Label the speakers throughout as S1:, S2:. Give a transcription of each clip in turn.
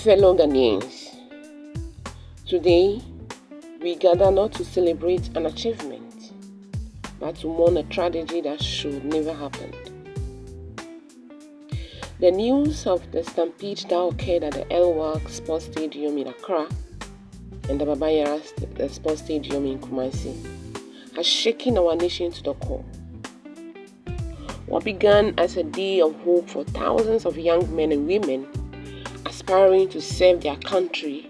S1: Fellow Ghanaians, today we gather not to celebrate an achievement, but to mourn a tragedy that should never happen. The news of the stampede that occurred at the El-Wak Sports Stadium in Accra and the Baba Yara Sports Stadium in Kumasi has shaken our nation to the core. What began as a day of hope for thousands of young men and women aspiring to serve their country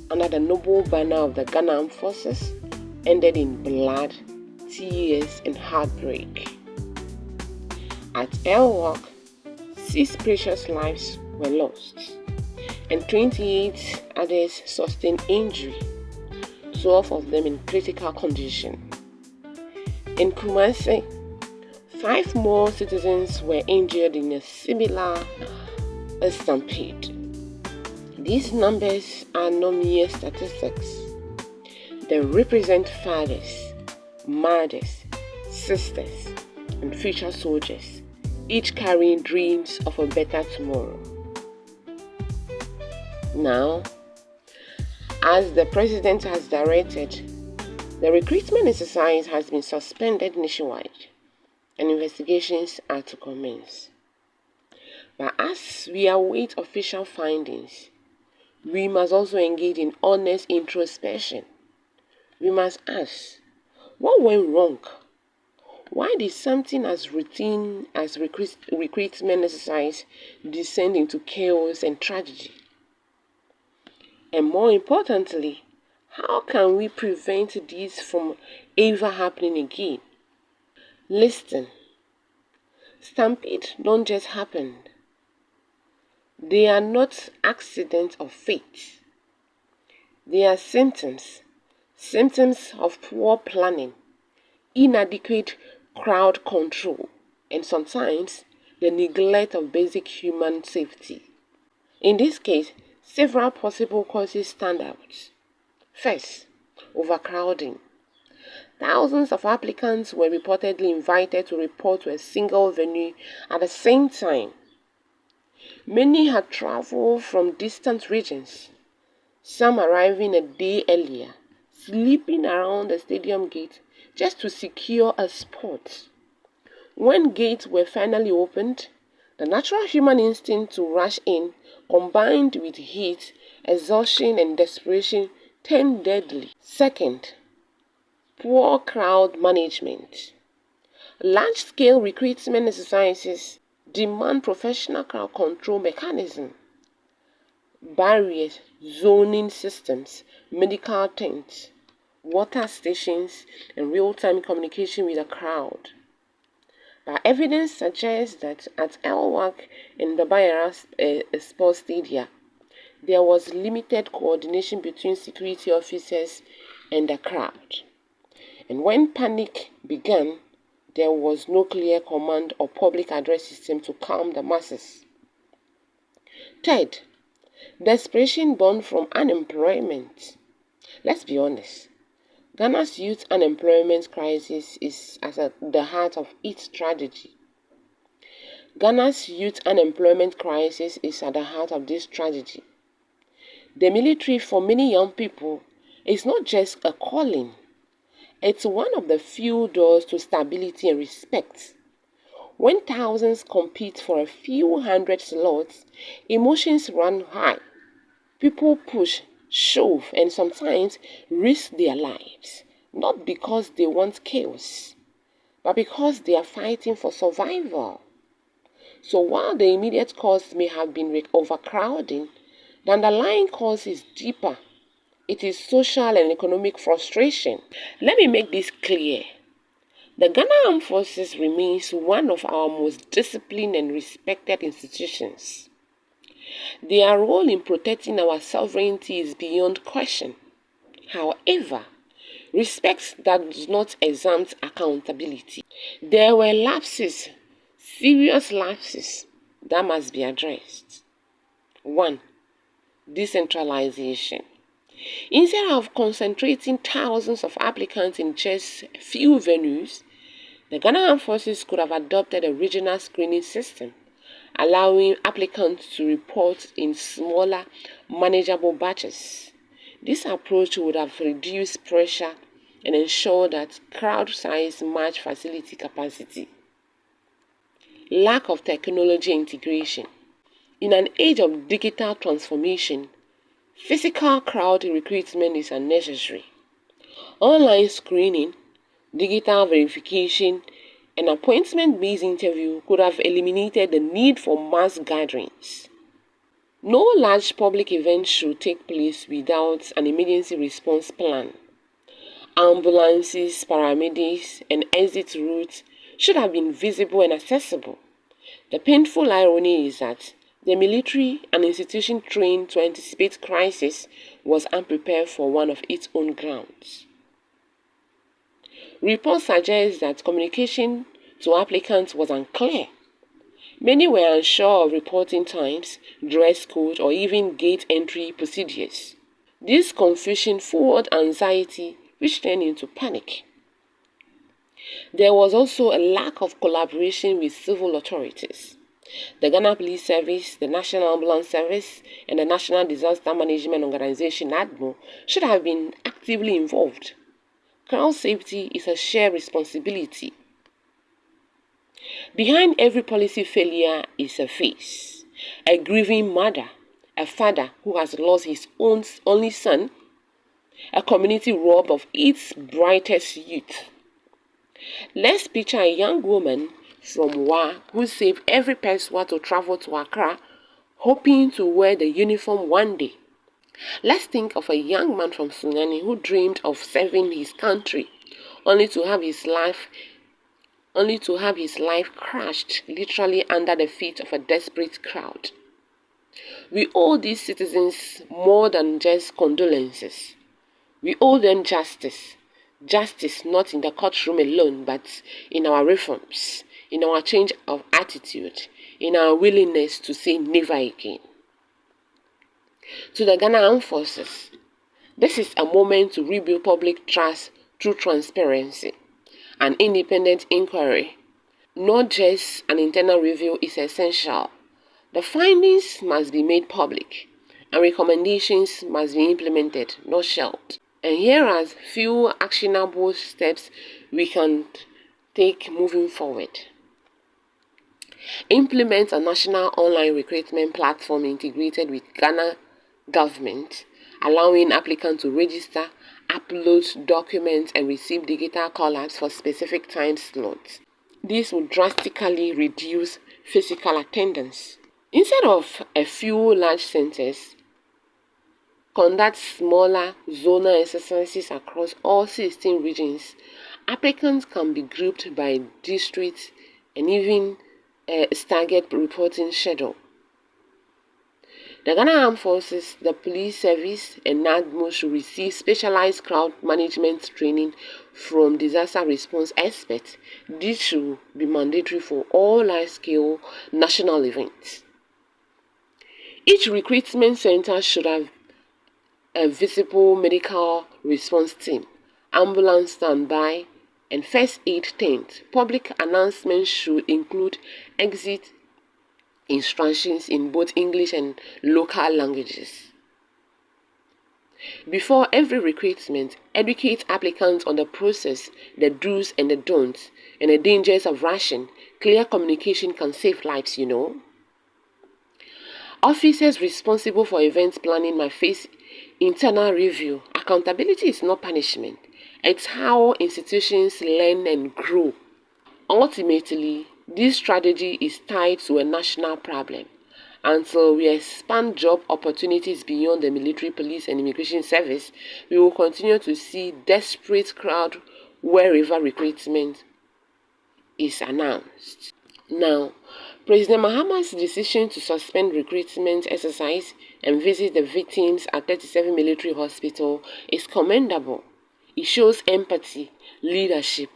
S1: under the noble banner of the Ghana Armed Forces ended in blood, tears, and heartbreak. At El-Wak, 6 precious lives were lost, and 28 others sustained injury, 12 of them in critical condition. In Kumasi, 5 more citizens were injured in a similar stampede. These numbers are not mere statistics. They represent fathers, mothers, sisters, and future soldiers, each carrying dreams of a better tomorrow. Now, as the President has directed, the recruitment exercise has been suspended nationwide and investigations are to commence. But as we await official findings, we must also engage in honest introspection. We must ask, what went wrong? Why did something as routine as recruitment exercise descend into chaos and tragedy? And more importantly, how can we prevent this from ever happening again? Listen, stampedes don't just happen. They are not accidents of fate. They are symptoms of poor planning, inadequate crowd control, and sometimes the neglect of basic human safety. In this case, several possible causes stand out. First, overcrowding. Thousands of applicants were reportedly invited to report to a single venue at the same time. Many had traveled from distant regions, some arriving a day earlier, sleeping around the stadium gate just to secure a spot. When gates were finally opened, the natural human instinct to rush in, combined with heat, exhaustion, and desperation, turned deadly. Second, poor crowd management. Large-scale recruitment exercises demand professional crowd control mechanisms, barriers, zoning systems, medical tents, water stations, and real-time communication with the crowd. But evidence suggests that at El-Wak and the Baba Yara Sports Stadium, there was limited coordination between security officers and the crowd. And when panic began, there was no clear command or public address system to calm the masses. Third, desperation born from unemployment. Let's be honest, Ghana's youth unemployment crisis is at the heart of its tragedy. Ghana's youth unemployment crisis is at the heart of this tragedy. The military, for many young people, is not just a calling. It's one of the few doors to stability and respect. When thousands compete for a few hundred slots, emotions run high. People push, shove, and sometimes risk their lives, not because they want chaos, but because they are fighting for survival. So while the immediate cause may have been overcrowding, the underlying cause is deeper. It is social and economic frustration. Let me make this clear. The Ghana Armed Forces remains one of our most disciplined and respected institutions. Their role in protecting our sovereignty is beyond question. However, respect does not exempt accountability. There were lapses, serious lapses, that must be addressed. 1. Decentralization. Instead of concentrating thousands of applicants in just a few venues, the Ghana Armed Forces could have adopted a regional screening system allowing applicants to report in smaller, manageable batches. This approach would have reduced pressure and ensured that crowd size matched facility capacity. Lack of technology integration. In an age of digital transformation, physical crowd recruitment is unnecessary. Online screening, digital verification, and appointment-based interview could have eliminated the need for mass gatherings. No large public event should take place without an emergency response plan. Ambulances, paramedics, and exit routes should have been visible and accessible. The painful irony is that the military, an institution trained to anticipate crisis, was unprepared for one of its own grounds. Reports suggest that communication to applicants was unclear. Many were unsure of reporting times, dress code, or even gate entry procedures. This confusion fueled anxiety, which turned into panic. There was also a lack of collaboration with civil authorities. The Ghana Police Service, the National Ambulance Service, and the National Disaster Management Organization (NADMO) should have been actively involved. Crowd safety is a shared responsibility. Behind every policy failure is a face, a grieving mother, a father who has lost his only son, a community robbed of its brightest youth. Let's picture a young woman from Wa who saved every pesewa to travel to Accra, hoping to wear the uniform one day. Let's think of a young man from Sunyani who dreamed of serving his country, only to have his life crushed literally under the feet of a desperate crowd. We owe these citizens more than just condolences. We owe them justice. Justice not in the courtroom alone, but in our reforms, in our change of attitude, in our willingness to say never again. To the Ghana Armed Forces, this is a moment to rebuild public trust through transparency. An independent inquiry, not just an internal review, is essential. The findings must be made public, and recommendations must be implemented, not shelved. And here are few actionable steps we can take moving forward. Implement a national online recruitment platform integrated with Ghana government, allowing applicants to register, upload documents, and receive digital call-ups for specific time slots. This will drastically reduce physical attendance. Instead of a few large centers, conduct smaller zonal exercises across all 16 regions. Applicants can be grouped by district and even a staggered reporting schedule. The Ghana Armed Forces, the Police Service, and NADMO should receive specialized crowd management training from disaster response experts. This should be mandatory for all large-scale national events. Each recruitment center should have a visible medical response team, ambulance standby, and first aid tent. Public announcements should include exit instructions in both English and local languages. Before every recruitment, educate applicants on the process, the do's and the don'ts, and the dangers of rushing. Clear communication can save lives, you know. Officers responsible for event planning must face internal review. Accountability is not punishment. It's how institutions learn and grow. Ultimately, this strategy is tied to a national problem. Until we expand job opportunities beyond the military, police, and immigration service, we will continue to see desperate crowd wherever recruitment is announced. Now, President Mahama's decision to suspend recruitment exercise and visit the victims at 37 Military Hospital is commendable. It shows empathy, leadership,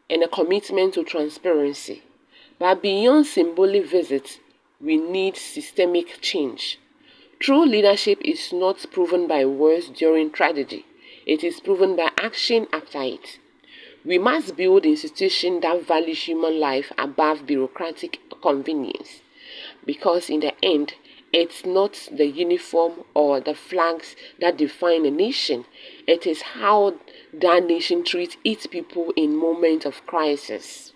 S1: and a commitment to transparency. But beyond symbolic visits, we need systemic change. True leadership is not proven by words during tragedy. It is proven by action after it. We must build institutions that value human life above bureaucratic convenience. because in the end, it's not the uniform or the flags that define a nation. It is how that nation treats its people in moments of crisis.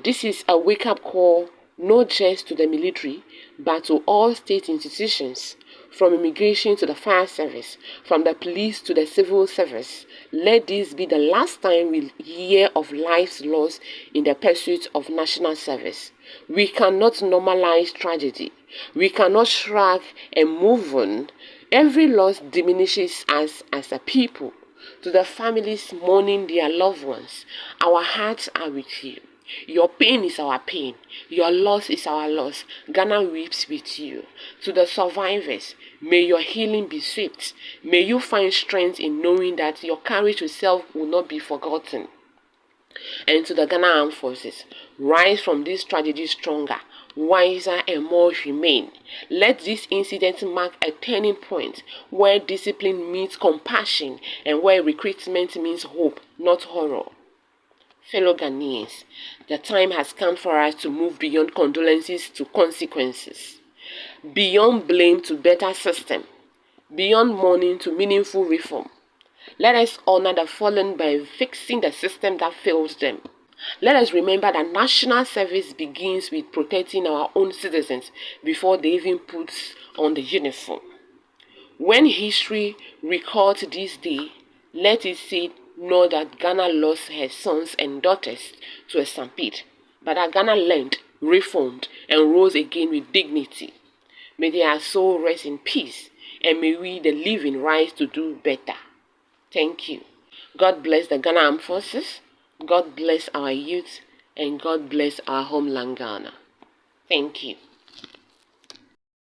S1: This is a wake-up call not just to the military, but to all state institutions, from immigration to the fire service, from the police to the civil service. Let this be the last time we hear of lives lost in the pursuit of national service. We cannot normalize tragedy. We cannot shrug and move on. Every loss diminishes us as a people. To the families mourning their loved ones, our hearts are with you. Your pain is our pain. Your loss is our loss. Ghana weeps with you. To the survivors, may your healing be swift. May you find strength in knowing that your courage yourself will not be forgotten. And to the Ghana Armed Forces, rise from this tragedy stronger, wiser and more humane. Let this incident mark a turning point where discipline meets compassion and where recruitment means hope, not horror. Fellow Ghanaians, the time has come for us to move beyond condolences to consequences, beyond blame to better system, beyond mourning to meaningful reform. Let us honor the fallen by fixing the system that failed them. Let us remember that national service begins with protecting our own citizens before they even put on the uniform. When history records this day, let it say not that Ghana lost her sons and daughters to a stampede, but that Ghana learned, reformed, and rose again with dignity. May their soul rest in peace, and may we, the living, rise to do better. Thank you. God bless the Ghana Armed Forces, God bless our youth, and God bless our homeland Ghana. Thank you.